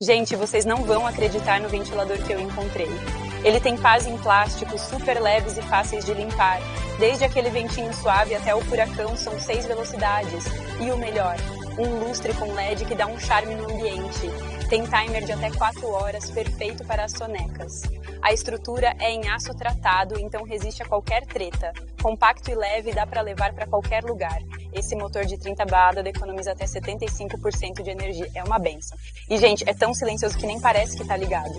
Gente, vocês não vão acreditar no ventilador que eu encontrei. Ele tem pás em plástico super leves e fáceis de limpar. Desde aquele ventinho suave até o furacão são 6 velocidades. E o melhor, um lustre com LED que dá um charme no ambiente. Tem timer de até 4 horas, perfeito para as sonecas. A estrutura é em aço tratado, então resiste a qualquer treta. Compacto e leve, dá para levar para qualquer lugar. Esse motor de 30 barras economiza até 75% de energia. É uma benção. E, gente, é tão silencioso que nem parece que tá ligado.